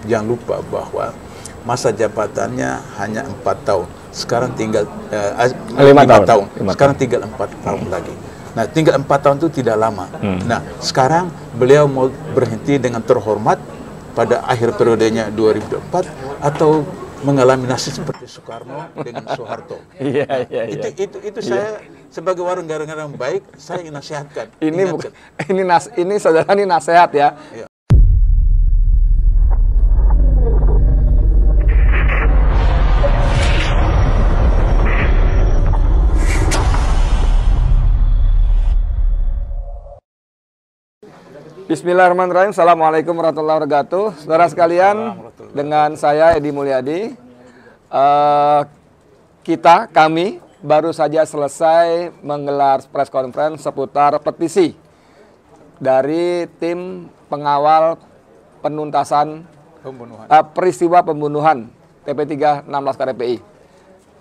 Jangan lupa bahwa masa jabatannya hanya 4 tahun. Sekarang tinggal 5 tahun. Sekarang tinggal 4 tahun lagi. Nah, tinggal 4 tahun itu tidak lama. Nah, sekarang beliau mau berhenti dengan terhormat pada akhir periodenya 2024 atau mengalami nasib seperti Soekarno dengan Soeharto. Itu saya sebagai warga negara yang baik, saya ingin nasihatkan. Ini saudara, ini nasihat ya. Bismillahirrahmanirrahim. Assalamualaikum warahmatullahi wabarakatuh. Saudara sekalian, dengan saya Edi Mulyadi, kami baru saja selesai menggelar press conference seputar petisi dari tim pengawal penuntasan peristiwa pembunuhan TP3 16 Laskar FPI.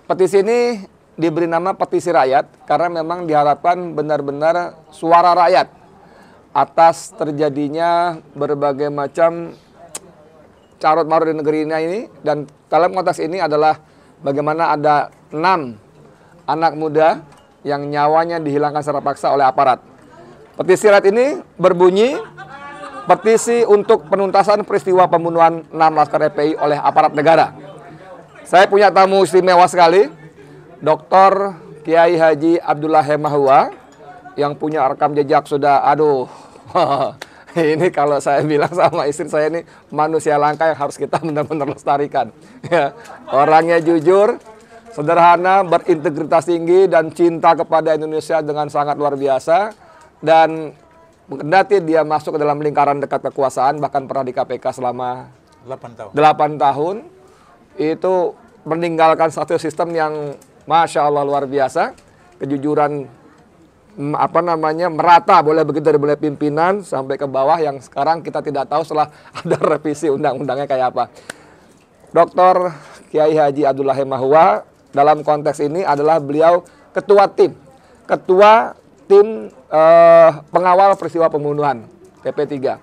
Petisi ini diberi nama petisi rakyat karena memang diharapkan benar-benar suara rakyat atas terjadinya berbagai macam carut marut di negeri ini, dan dalam konteks ini adalah bagaimana ada 6 anak muda yang nyawanya dihilangkan secara paksa oleh aparat. Petisi rakyat ini berbunyi, petisi untuk penuntasan peristiwa pembunuhan 6 Laskar FPI oleh aparat negara. Saya punya tamu istimewa sekali, Dr. Kiai Haji Abdullah Hemahua, yang punya rekam jejak sudah, ini kalau saya bilang sama istri saya, ini manusia langka yang harus kita benar-benar lestarikan. Ya, orangnya jujur, sederhana, berintegritas tinggi, dan cinta kepada Indonesia dengan sangat luar biasa. Dan kendati dia masuk ke dalam lingkaran dekat kekuasaan, bahkan pernah di KPK selama 8 tahun, itu meninggalkan satu sistem yang Masya Allah luar biasa, kejujuran merata, boleh begitu, dari mulai pimpinan sampai ke bawah, yang sekarang kita tidak tahu setelah ada revisi undang-undangnya kayak apa. Dr. Kiai Haji Abdullah Hemahua dalam konteks ini adalah beliau ketua tim pengawal peristiwa pembunuhan TP3.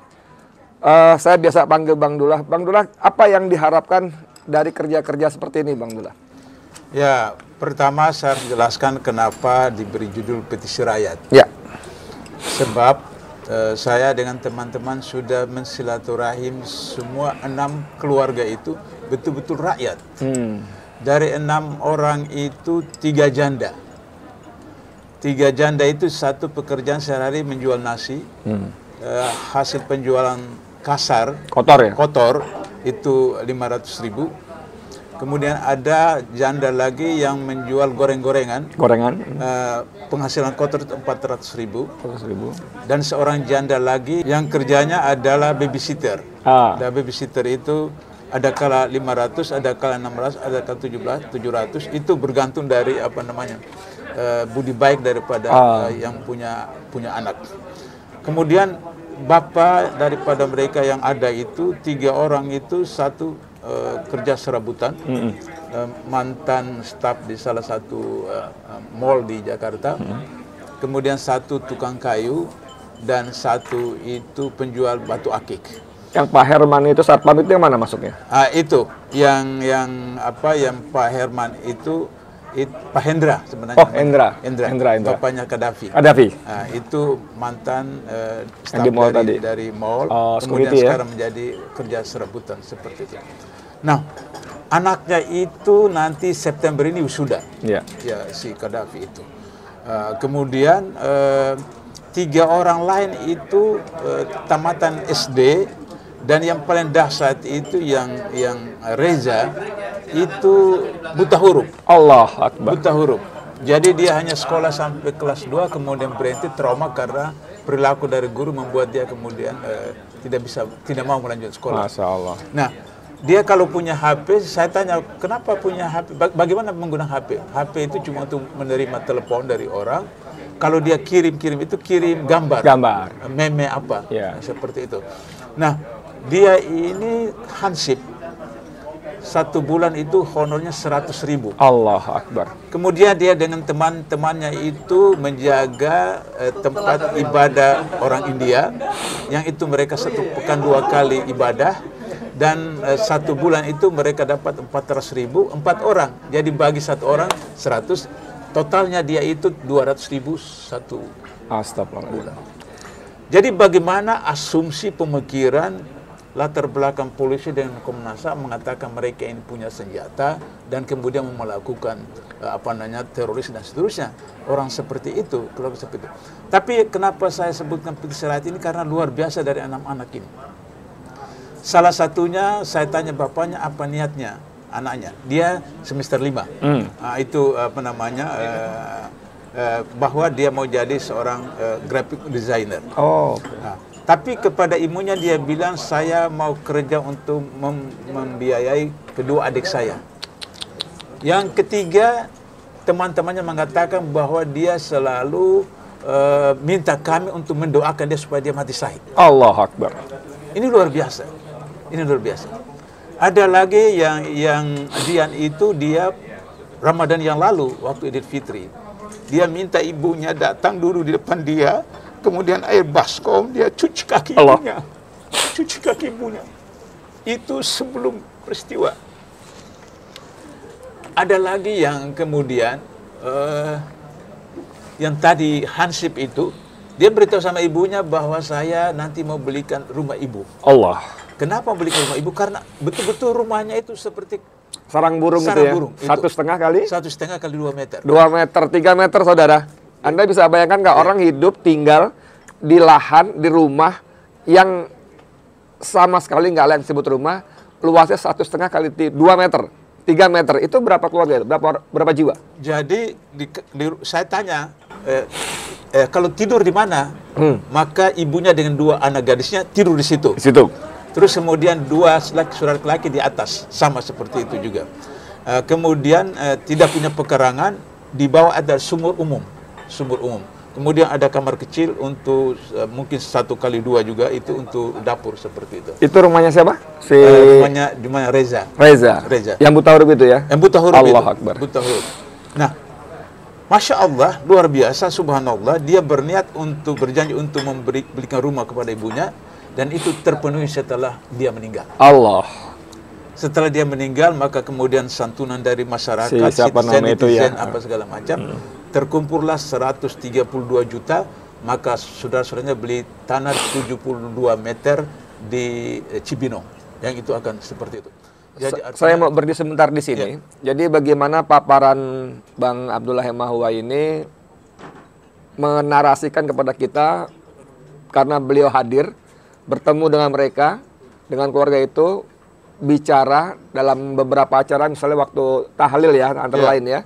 Saya biasa panggil Bang Dullah. Bang Dullah, apa yang diharapkan dari kerja-kerja seperti ini, Bang Dullah? Ya, pertama saya menjelaskan kenapa diberi judul petisi rakyat. Ya. Sebab saya dengan teman-teman sudah mensilaturahim semua 6 keluarga itu betul-betul rakyat. Dari 6 orang itu 3 janda. 3 janda itu satu pekerjaan sehari-hari menjual nasi. Hasil penjualan kasar, kotor itu 500.000. Kemudian ada janda lagi yang menjual gorengan. Penghasilan kotor itu 400.000. Dan seorang janda lagi yang kerjanya adalah babysitter. Dan babysitter itu ada kala 500, ada kala 16, ada kala 17, 700. Itu bergantung dari budi baik daripada yang punya anak. Kemudian bapak daripada mereka yang ada itu 3 orang itu, satu kerja serabutan, mantan staf di salah satu mall di Jakarta, kemudian satu tukang kayu, dan satu itu penjual batu akik. Yang Pak Herman itu satpam itu yang mana masuknya? Itu yang Pak Herman itu Pak Hendra sebenarnya. Oh, Hendra. Bapaknya Gaddafi. Itu mantan staf dari mall, kemudian sekarang menjadi kerja serabutan seperti itu. Nah, anaknya itu nanti September ini wisuda, ya, si Gaddafi itu. Kemudian 3 orang lain itu tamatan SD, dan yang paling dahsyat itu yang Reza itu buta huruf. Allah Akbar. Buta huruf. Jadi dia hanya sekolah sampai kelas 2, kemudian berhenti, trauma karena perilaku dari guru membuat dia kemudian tidak mau melanjut sekolah. Masya Allah. Nah, dia kalau punya HP, saya tanya, kenapa punya HP? Bagaimana menggunakan HP? HP itu cuma untuk menerima telepon dari orang. Kalau dia kirim itu kirim gambar. Meme apa, seperti itu. Nah, dia ini hansip. 1 bulan itu honornya 100.000. Allah Akbar. Kemudian dia dengan teman-temannya itu menjaga tempat ibadah orang India, yang itu mereka 1 pekan 2 kali ibadah. Dan 1 bulan itu mereka dapat 400.000, 4 orang. Jadi bagi 1 orang 100, totalnya dia itu 200.000 1 bulan. Jadi bagaimana asumsi pemikiran latar belakang polisi dengan Komnas HAM mengatakan mereka ini punya senjata dan kemudian melakukan teroris dan seterusnya. Orang seperti itu, kelompok seperti itu. Tapi kenapa saya sebutkan petisi rakyat ini? Karena luar biasa dari 6 anak ini. Salah satunya saya tanya bapaknya apa niatnya anaknya. Dia semester 5. Itu bahwa dia mau jadi seorang graphic designer. Tapi kepada ibunya dia bilang saya mau kerja untuk membiayai kedua adik saya. Yang ketiga, teman-temannya mengatakan bahwa dia selalu minta kami untuk mendoakan dia supaya dia mati syahid. Allahu Akbar. Ini luar biasa. Ini luar biasa. Ada lagi yang Dian itu dia Ramadan yang lalu waktu Idul Fitri. Dia minta ibunya datang dulu di depan dia, kemudian air baskom dia cuci kaki ibunya. Cuci kaki ibunya. Itu sebelum peristiwa. Ada lagi yang kemudian yang tadi Hansip itu, dia beritahu sama ibunya bahwa saya nanti mau belikan rumah ibu. Allah. Kenapa belikan rumah ibu? Karena betul-betul rumahnya itu seperti sarang burung itu ya. 1,5 kali? 1,5 kali 2 meter. 2 meter, 3 meter, saudara. Anda bisa bayangkan nggak orang hidup tinggal di lahan, di rumah yang sama sekali nggak layak disebut rumah, luasnya 1,5 kali 2 meter, 3 meter. Itu berapa keluarga? Berapa jiwa? Jadi saya tanya, kalau tidur di mana? Maka ibunya dengan 2 anak gadisnya tidur di situ. Di situ. Terus kemudian 2 saudara laki di atas, sama seperti itu juga. Kemudian tidak punya pekarangan, di bawah ada sumur umum. Kemudian ada kamar kecil untuk mungkin 1x2 juga, itu untuk dapur seperti itu. Itu rumahnya siapa? Rumahnya Reza. Yang buta huruf itu ya? Yang buta huruf Allah itu. Akbar. Buta huruf. Nah, Masya Allah, luar biasa, subhanallah, dia berniat untuk berjanji untuk belikan rumah kepada ibunya, dan itu terpenuhi setelah dia meninggal. Allah. Setelah dia meninggal, maka kemudian santunan dari masyarakat, netizen, apa segala macam, terkumpullah 132 juta, maka saudara-saudaranya beli tanah 72 meter di Cibinong, yang itu akan seperti itu. Jadi, saya mau berdiri sebentar di sini. Ya. Jadi bagaimana paparan Bang Abdullah Hemahua ini menarasikan kepada kita, karena beliau hadir, bertemu dengan mereka, dengan keluarga itu, bicara dalam beberapa acara, misalnya waktu tahlil ya, antara lain ya.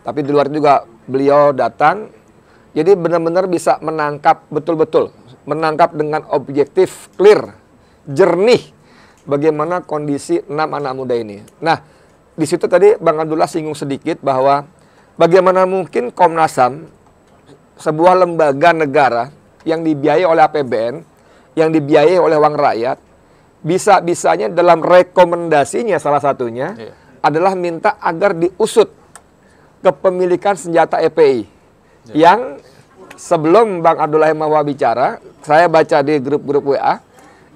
Tapi di luar juga beliau datang, jadi benar-benar bisa menangkap betul-betul, menangkap dengan objektif, clear, jernih, bagaimana kondisi 6 anak muda ini. Nah, di situ tadi Bang Abdullah singgung sedikit bahwa bagaimana mungkin Komnas HAM, sebuah lembaga negara yang dibiayai oleh APBN, yang dibiayai oleh uang rakyat, bisa-bisanya dalam rekomendasinya salah satunya adalah minta agar diusut kepemilikan senjata EPI. Yang sebelum Bang Abdullah Hemahua bicara, saya baca di grup-grup WA,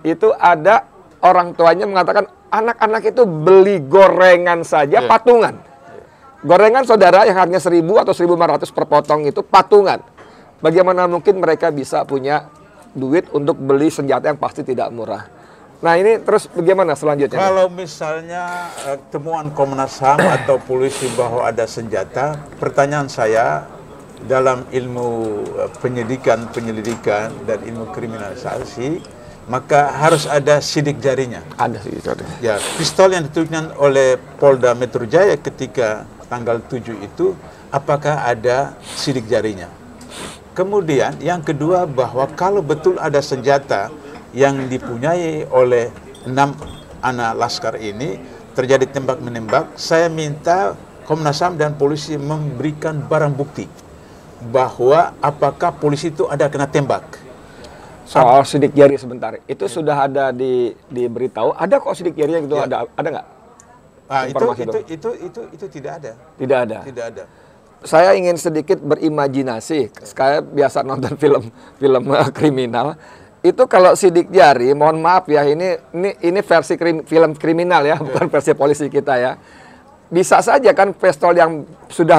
itu ada orang tuanya mengatakan anak-anak itu beli gorengan saja patungan. Gorengan saudara yang harganya 1.000 atau 1.500 per potong itu patungan. Bagaimana mungkin mereka bisa punya duit untuk beli senjata yang pasti tidak murah. Nah ini terus bagaimana selanjutnya? Kalau misalnya temuan Komnas HAM atau polisi bahwa ada senjata, pertanyaan saya dalam ilmu penyelidikan dan ilmu kriminalisasi, maka harus ada sidik jarinya. Ada sidik jarinya. Ya, pistol yang ditunjukkan oleh Polda Metro Jaya ketika tanggal 7 itu, apakah ada sidik jarinya? Kemudian yang kedua, bahwa kalau betul ada senjata yang dipunyai oleh 6 anak laskar ini, terjadi tembak-menembak, saya minta Komnas HAM dan polisi memberikan barang bukti bahwa apakah polisi itu ada kena tembak. Soal sidik jari sebentar, itu sudah ada diberitahu, ada kok sidik jarinya gitu, ada nggak? Itu tidak ada. Tidak ada. Tidak ada. Saya ingin sedikit berimajinasi. Saya biasa nonton film kriminal. Itu kalau sidik jari, mohon maaf ya, ini versi film kriminal ya, bukan versi polisi kita ya. Bisa saja kan pistol yang sudah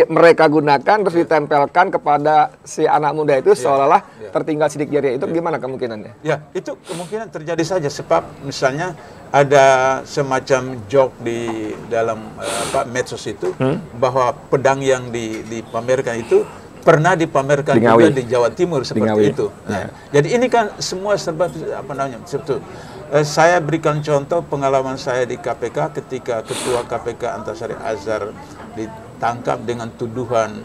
mereka gunakan terus ditempelkan kepada si anak muda itu seolah-olah tertinggal sidik jari. Itu gimana kemungkinannya? Ya, itu kemungkinan terjadi saja sebab misalnya ada semacam joke di dalam medsos itu bahwa pedang yang dipamerkan itu pernah dipamerkan juga di Jawa Timur seperti itu. Nah, jadi ini kan semua serba sebetulnya. Saya berikan contoh pengalaman saya di KPK ketika Ketua KPK Antasari Azhar ditangkap dengan tuduhan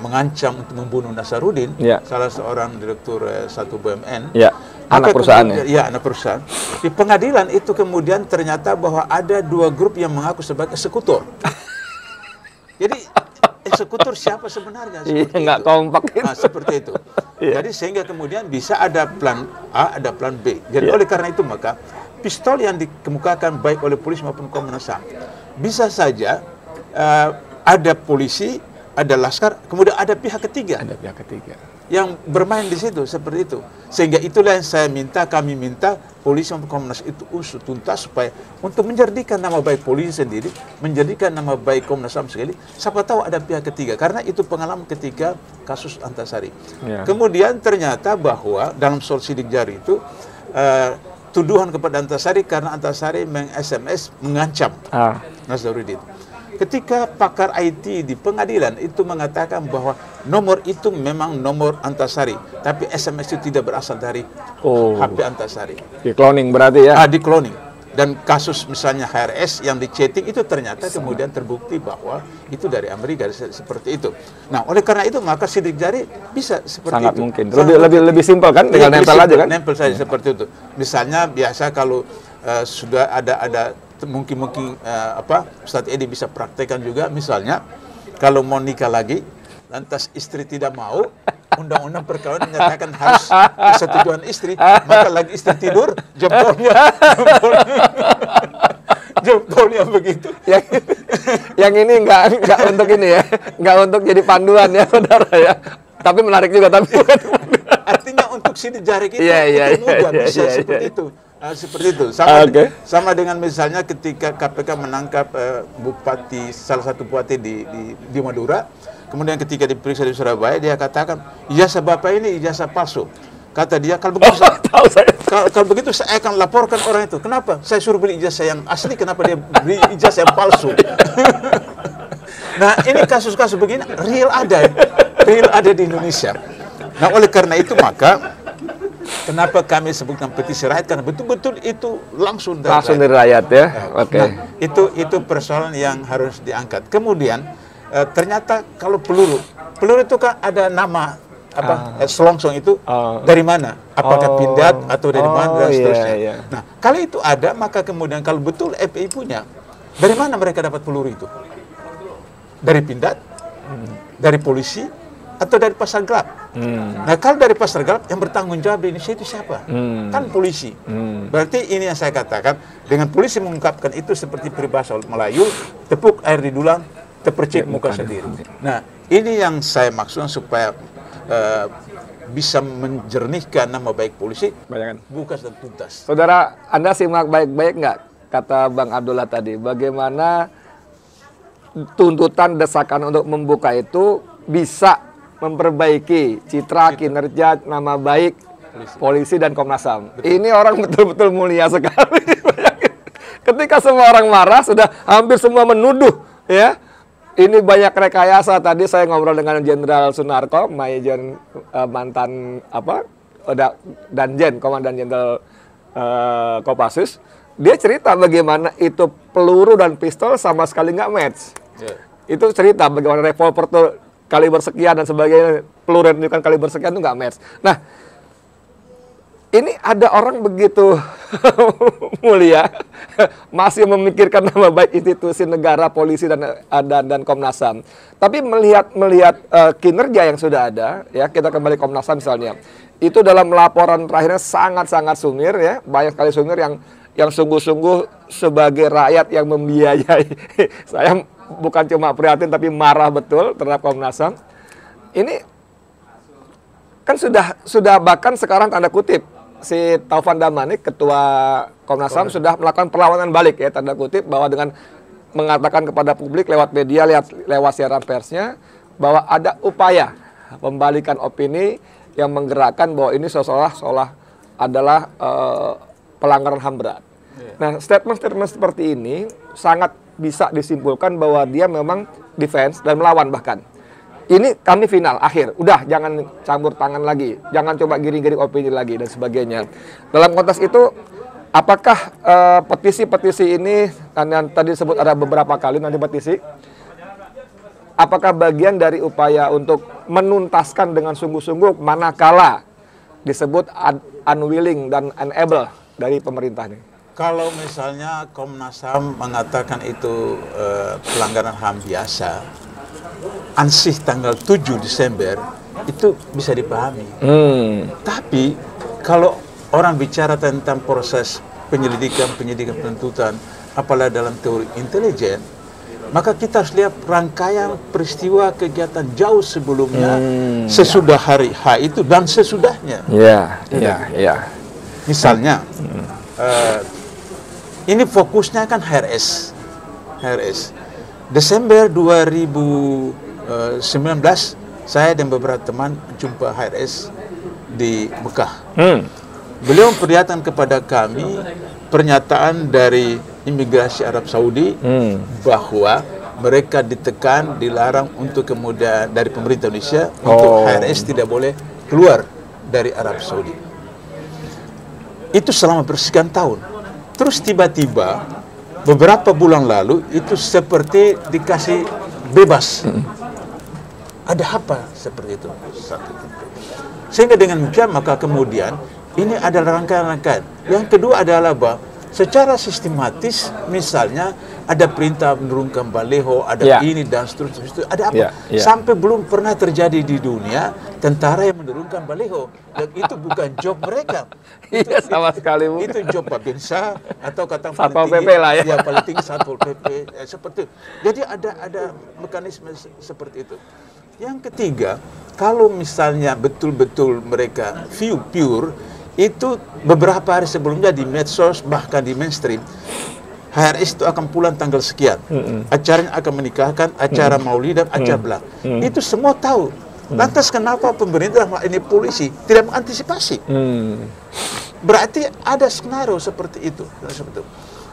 mengancam untuk membunuh Nasarudin, salah seorang direktur satu BUMN. Anak perusahaan anak perusahaan. Di pengadilan itu kemudian ternyata bahwa ada 2 grup yang mengaku sebagai eksekutor. Jadi eksekutor siapa sebenarnya? Nggak kompak itu. Nah, seperti itu. Jadi sehingga kemudian bisa ada plan A, ada plan B. Jadi oleh karena itu maka pistol yang dikemukakan baik oleh polisi maupun Komnas HAM bisa saja ada polisi, ada laskar, kemudian ada pihak ketiga. Ada pihak ketiga yang bermain di situ seperti itu. Sehingga itulah yang kami minta polisi maupun Komnas itu usut tuntas supaya untuk menjadikan nama baik polisi sendiri, menjadikan nama baik Komnas HAM sekali, siapa tahu ada pihak ketiga, karena itu pengalaman ketika kasus Antasari. Kemudian ternyata bahwa dalam soal sidik jari itu tuduhan kepada Antasari karena Antasari meng-SMS mengancam Nazarudin. Ketika pakar IT di pengadilan itu mengatakan bahwa nomor itu memang nomor Antasari, tapi SMS itu tidak berasal dari HP Antasari. Di cloning berarti ya? Di cloning. Dan kasus misalnya HRS yang di chatting itu ternyata kemudian terbukti bahwa itu dari Amerika, seperti itu. Nah, oleh karena itu maka sidik jari bisa seperti sangat itu. Mungkin. Lebih simpel kan? Tinggal nempel aja kan? Nempel saja seperti itu. Misalnya biasa kalau sudah ada mungkin Ustadz Edi bisa praktekkan juga, misalnya kalau mau nikah lagi lantas istri tidak mau, undang-undang perkawinan menyatakan harus persetujuan istri, maka lagi istri tidur jempolnya begitu. Yang ini enggak untuk ini ya, enggak untuk jadi panduan ya saudara ya, tapi menarik juga, tapi artinya untuk sidik jari kita itu mudah bisa seperti itu. Seperti itu, sama dengan misalnya ketika KPK menangkap salah satu bupati di Madura, kemudian ketika diperiksa di Surabaya dia katakan ijazah bapak ini ijazah palsu. Kata dia, kalau begitu saya akan laporkan orang itu. Kenapa? Saya suruh beli ijazah yang asli, kenapa dia beli ijazah yang palsu? Nah, ini kasus-kasus begini real ada di Indonesia. Nah, oleh karena itu maka kenapa kami sebutkan petisi rakyat, karena betul-betul itu langsung dari rakyat ya. Nah, itu persoalan yang harus diangkat. Kemudian ternyata kalau peluru itu kan ada nama selongsong itu dari mana? Apakah pindad atau dari mana dan seterusnya. Nah, kalau itu ada, maka kemudian kalau betul FPI punya, dari mana mereka dapat peluru itu? Dari pindad, dari polisi, atau dari pasar gelap. Nah, kalau dari pasar gelap yang bertanggung jawab di Indonesia itu siapa? Kan polisi. Berarti ini yang saya katakan, dengan polisi mengungkapkan itu seperti peribahasa Melayu, tepuk air di dulang, terpercik muka sendiri. Nah, ini yang saya maksudkan supaya bisa menjernihkan nama baik polisi, bukas dan tuntas. Saudara, Anda simak baik-baik nggak kata Bang Abdullah tadi, bagaimana tuntutan desakan untuk membuka itu bisa memperbaiki citra, kinerja, nama baik polisi dan Komnas HAM. Ini orang betul-betul mulia sekali. Ketika semua orang marah, sudah hampir semua menuduh, ya. Ini banyak rekayasa. Tadi saya ngobrol dengan Jenderal Sunarko, Majen mantan Danjen, Komandan Jenderal Kopassus. Dia cerita bagaimana itu peluru dan pistol sama sekali nggak match. Itu cerita bagaimana revolver tuh kaliber sekian dan sebagainya, peluru yang kaliber sekian itu nggak match. Nah, ini ada orang begitu mulia masih memikirkan nama baik institusi negara, polisi dan Komnas HAM. Tapi melihat kinerja yang sudah ada, ya, kita kembali Komnas HAM misalnya, itu dalam laporan terakhirnya sangat-sangat sumir, ya, banyak sekali sumir yang sungguh-sungguh sebagai rakyat yang membiayai. Saya bukan cuma prihatin tapi marah betul terhadap Komnas HAM. Ini kan sudah bahkan sekarang tanda kutip si Taufan Damanik, Ketua Komnas HAM, sudah melakukan perlawanan balik ya, tanda kutip, bahwa dengan mengatakan kepada publik lewat media, lewat siaran persnya, bahwa ada upaya pembalikan opini yang menggerakkan bahwa ini seolah-olah adalah pelanggaran HAM berat. Nah, statement-statement seperti ini sangat bisa disimpulkan bahwa dia memang defense dan melawan bahkan. Ini kami final, akhir. Udah, jangan campur tangan lagi. Jangan coba giring-giring opini lagi, dan sebagainya. Dalam konteks itu, apakah petisi-petisi ini, yang tadi disebut ada beberapa kali nanti petisi, apakah bagian dari upaya untuk menuntaskan dengan sungguh-sungguh manakala disebut unwilling dan unable dari pemerintah ini? Kalau misalnya Komnas HAM mengatakan itu pelanggaran HAM biasa, ansih tanggal 7 Desember itu bisa dipahami. Tapi kalau orang bicara tentang proses penyidikan penuntutan, apalagi dalam teori intelijen, maka kita harus lihat rangkaian peristiwa kegiatan jauh sebelumnya, sesudah hari H itu dan sesudahnya. Misalnya, ini fokusnya kan HRS. Desember 2019, saya dan beberapa teman jumpa HRS di Mekah. Beliau memperlihatkan kepada kami pernyataan dari imigrasi Arab Saudi bahwa mereka ditekan, dilarang untuk kemudian dari pemerintah Indonesia untuk HRS tidak boleh keluar dari Arab Saudi. Itu selama bersekian tahun. Terus tiba-tiba beberapa bulan lalu itu seperti dikasih bebas. Ada apa seperti itu? Sehingga dengan demikian maka kemudian ini adalah rangkaian-rangkaian. Yang kedua adalah bahwa secara sistematis misalnya ada perintah menurunkan baleho, ada ini dan seterusnya. Ada apa? Sampai belum pernah terjadi di dunia tentara yang menurunkan baleho. Dan itu bukan job mereka. Sama sekali bukan. Itu job Babinsa atau kata Satpol PP lah ya. Ya, paling tinggi Satpol PP seperti itu. Jadi ada mekanisme seperti itu. Yang ketiga, kalau misalnya betul-betul mereka view pure, itu beberapa hari sebelumnya di medsos bahkan di mainstream, HRS itu akan pulang tanggal sekian, acaranya akan menikahkan, acara maulid dan acara belak. Itu semua tahu. Lantas kenapa pemerintah ini polisi tidak mengantisipasi? Berarti ada skenario seperti itu.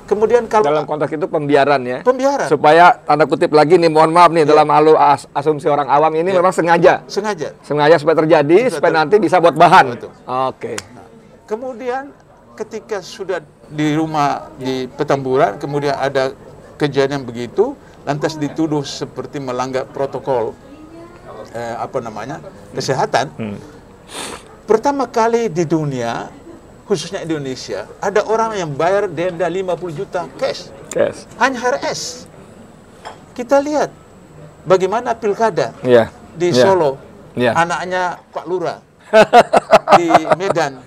Kemudian kalau dalam konteks itu pembiaran ya. Pembiaran. Supaya tanda kutip lagi nih, mohon maaf nih, dalam halu asumsi orang awam ini memang sengaja. Sengaja supaya terjadi, supaya nanti bisa buat bahan. Oke. Nah, kemudian ketika sudah di rumah di Petamburan, kemudian ada kejadian begitu, lantas dituduh seperti melanggar protokol kesehatan. Pertama kali di dunia, khususnya Indonesia, ada orang yang bayar denda 50 juta cash. Hanya HRS. Kita lihat bagaimana pilkada di Solo, anaknya Pak Lurah, di Medan,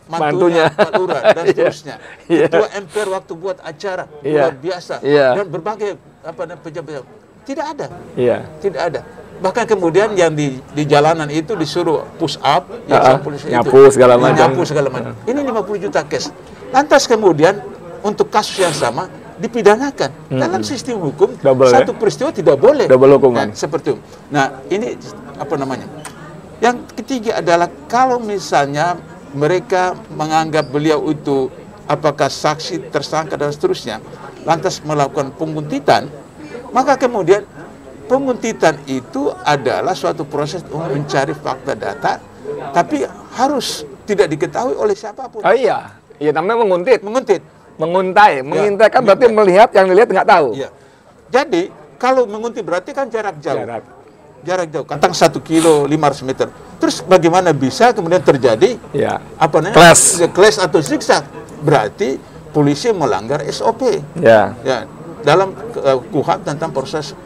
mantunya Pak Lurah, dan seterusnya. Ketua MPR waktu buat acara luar biasa, dan berbagai pejabat. Tidak ada. Tidak ada. Bahkan kemudian yang di jalanan itu disuruh push up, nyapu segala macam. Ini 50 juta cash. Lantas kemudian untuk kasus yang sama dipidanakan. Dalam sistem hukum satu peristiwa tidak boleh. Double hukuman. Seperti itu. Nah, ini Yang ketiga adalah kalau misalnya mereka menganggap beliau itu apakah saksi, tersangka dan seterusnya, lantas melakukan penguntitan, maka kemudian penguntitan itu adalah suatu proses untuk mencari fakta data, tapi harus tidak diketahui oleh siapapun. Namanya menguntit. Menguntai kan berarti melihat yang dilihat nggak tahu. Jadi kalau menguntit berarti kan jarak jauh. Jarak jauh, katakan 1 kilo 500 meter. Terus bagaimana bisa kemudian terjadi clash atau zigzag? Berarti polisi melanggar SOP. Dalam KUHP tentang proses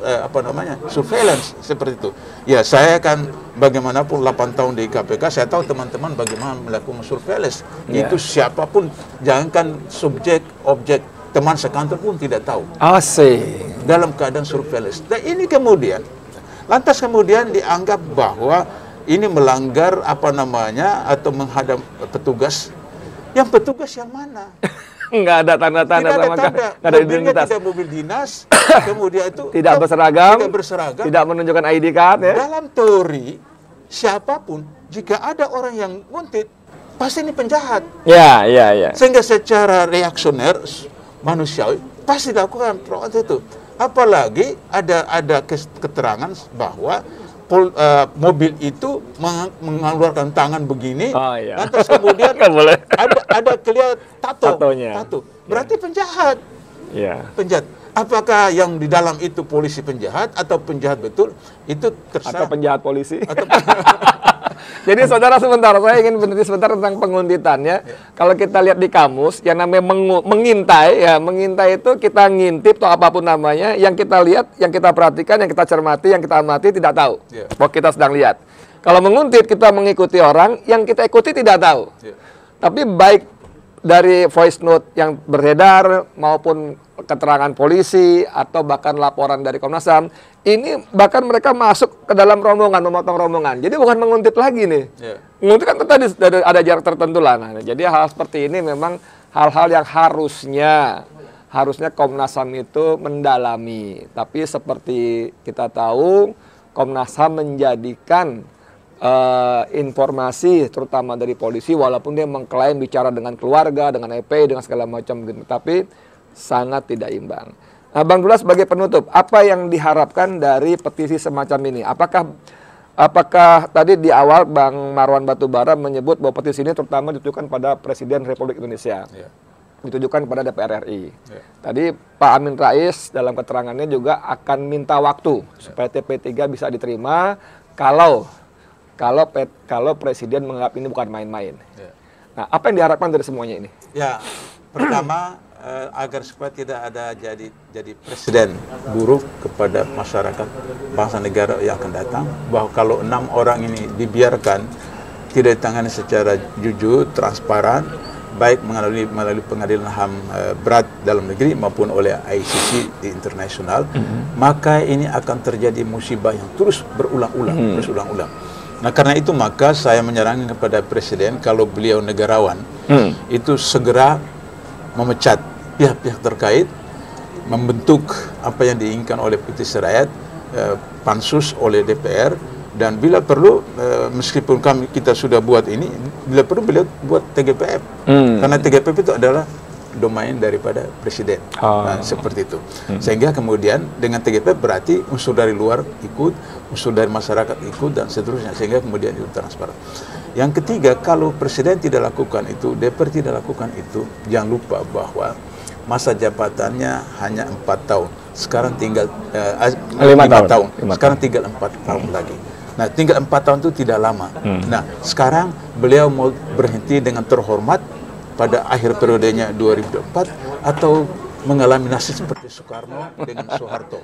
surveillance seperti itu. Ya, saya kan bagaimanapun 8 tahun di KPK, saya tahu teman-teman bagaimana melakukan surveillance. Itu siapapun, jangankan subjek, objek, teman sekantor pun tidak tahu. Dalam keadaan surveillance. Dan ini kemudian lantas kemudian dianggap bahwa ini melanggar apa namanya atau menghadap petugas. Yang petugas yang mana? Nggak ada tanda-tanda sama tanda. nggak ada identitas. Tidak mobil dinas, kemudian itu tidak berseragam, tidak menunjukkan ID card ya. Dalam teori siapapun jika ada orang yang nguntit pasti ini penjahat. Ya. Sehingga secara reaksioner manusiawi pasti dilakukan proses itu. Apalagi ada keterangan bahwa mobil itu mengeluarkan tangan begini, lantas kemudian ada kelihatan tato. Berarti penjahat. Penjahat. Apakah yang di dalam itu polisi penjahat atau penjahat betul? Itu terserah. Atau penjahat polisi. Jadi saudara, sebentar, saya ingin berhenti sebentar tentang penguntitannya. Kalau kita lihat di kamus, yang namanya mengintai, ya mengintai itu kita ngintip atau apapun namanya, yang kita lihat, yang kita perhatikan, yang kita cermati, yang kita amati tidak tahu bahwa kita sedang lihat. Kalau menguntit, kita mengikuti orang, yang kita ikuti tidak tahu. Tapi baik dari voice note yang beredar maupun keterangan polisi atau bahkan laporan dari Komnas HAM, ini bahkan mereka masuk ke dalam rombongan, memotong rombongan. Jadi bukan menguntit lagi nih. Menguntit kan tadi ada jarak tertentu lah. Nah, jadi hal seperti ini memang hal-hal yang harusnya Komnas HAM itu mendalami. Tapi seperti kita tahu, Komnas HAM menjadikan informasi terutama dari polisi, walaupun dia mengklaim bicara dengan keluarga, dengan EP, dengan segala macam, tapi sangat tidak imbang. Nah, Bang Dula sebagai penutup, apa yang diharapkan dari petisi semacam ini? Apakah tadi di awal Bang Marwan Batubara menyebut bahwa petisi ini terutama ditujukan pada Presiden Republik Indonesia, ditujukan kepada DPR RI. Tadi Pak Amin Rais dalam keterangannya juga akan minta waktu supaya TP3 bisa diterima kalau Presiden menganggap ini bukan main-main. Nah, apa yang diharapkan dari semuanya ini? Ya, pertama agar supaya tidak ada jadi presiden buruk kepada masyarakat bangsa negara yang akan datang, bahwa kalau 6 orang ini dibiarkan tidak ditangani secara jujur, transparan, baik melalui pengadilan HAM berat dalam negeri maupun oleh ICC di internasional, maka ini akan terjadi musibah yang terus berulang-ulang. Nah, karena itu maka saya menyarankan kepada Presiden, kalau beliau negarawan, itu segera memecat pihak-pihak terkait, membentuk apa yang diinginkan oleh petisi rakyat, pansus oleh DPR, dan bila perlu, meskipun kita sudah buat ini, bila perlu beliau buat TGPF, karena TGPF itu adalah domain daripada Presiden. Nah, seperti itu. Sehingga kemudian dengan TGPF berarti unsur dari luar ikut, unsur dari masyarakat ikut, dan seterusnya, sehingga kemudian itu transparan. Yang ketiga, kalau Presiden tidak lakukan itu, DPR tidak lakukan itu, jangan lupa bahwa masa jabatannya hanya 4 tahun. Sekarang tinggal 5 tahun. Sekarang tinggal 4 tahun lagi. Nah, tinggal 4 tahun itu tidak lama. Nah, sekarang beliau mau berhenti dengan terhormat pada akhir periodenya 2024 atau mengalami nasib seperti Soekarno dengan Soeharto.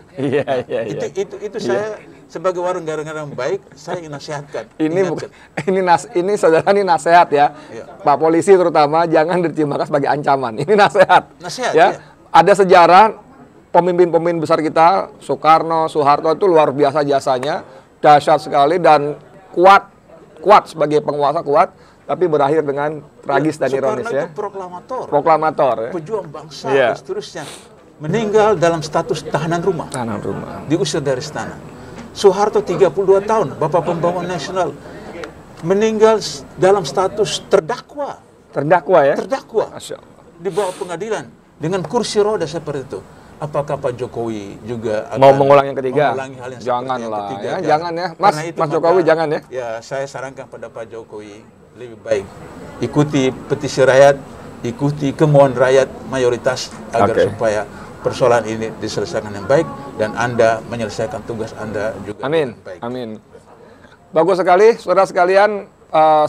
Itu saya sebagai warga negara yang baik, saya ingin nasihatkan. Ini saudara, ini nasihat ya. Pak Polisi terutama jangan diterjemahkan sebagai ancaman. Ini nasihat. Ya. Ada sejarah pemimpin-pemimpin besar kita, Soekarno, Soeharto itu luar biasa jasanya, dahsyat sekali dan kuat sebagai penguasa kuat. Tapi berakhir dengan tragis dan ironis ya. Proklamator ya. Pejuang bangsa dan seterusnya. Meninggal dalam status tahanan rumah. Diusir dari istana. Soeharto 32 tahun, Bapak Pembangunan Nasional. Meninggal dalam status terdakwa. Terdakwa ya? Terdakwa. Di bawah pengadilan dengan kursi roda seperti itu. Apakah Pak Jokowi juga akan mau mengulang yang ketiga? Mengulangi hal yang janganlah ketiga, ya, jangan ya. Mas Jokowi jangan ya. Ya, saya sarankan pada Pak Jokowi lebih baik ikuti petisi rakyat, ikuti kemauan rakyat mayoritas agar supaya persoalan ini diselesaikan yang baik dan Anda menyelesaikan tugas Anda juga dengan baik. Amin. Bagus sekali, saudara sekalian,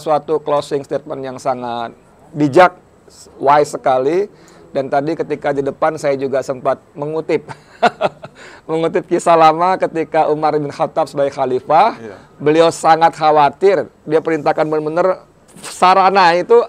suatu closing statement yang sangat bijak, wise sekali. Dan tadi ketika di depan saya juga sempat mengutip mengutip kisah lama ketika Umar bin Khattab sebagai khalifah. Beliau sangat khawatir, dia perintahkan benar-benar sarana itu,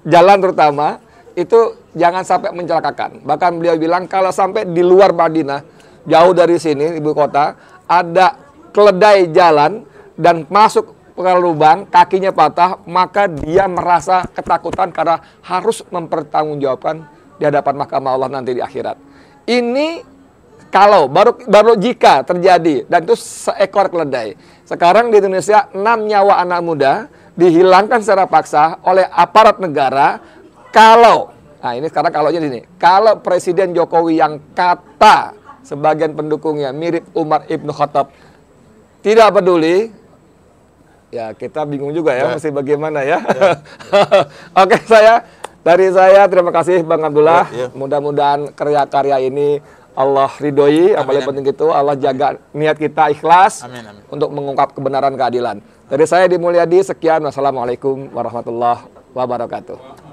jalan terutama, itu jangan sampai mencelakakan. Bahkan beliau bilang kalau sampai di luar Madinah, jauh dari sini, ibu kota, ada keledai jalan dan masuk ke lubang, kakinya patah, maka dia merasa ketakutan karena harus mempertanggungjawabkan di hadapan mahkamah Allah nanti di akhirat. Ini kalau baru jika terjadi, dan itu seekor keledai. Sekarang di Indonesia 6 nyawa anak muda dihilangkan secara paksa oleh aparat negara. Kalau, nah ini sekarang kalaunya gini, kalau Presiden Jokowi yang kata sebagian pendukungnya mirip Umar Ibn Khattab tidak peduli, ya kita bingung juga ya, mesti bagaimana ya. Oke, dari saya terima kasih Bang Abdullah. Mudah-mudahan karya-karya ini Allah ridhoi, yang paling penting itu Allah jaga niat kita ikhlas untuk mengungkap kebenaran keadilan. Dari saya Di Mulyadi, sekian. Wassalamualaikum warahmatullahi wabarakatuh.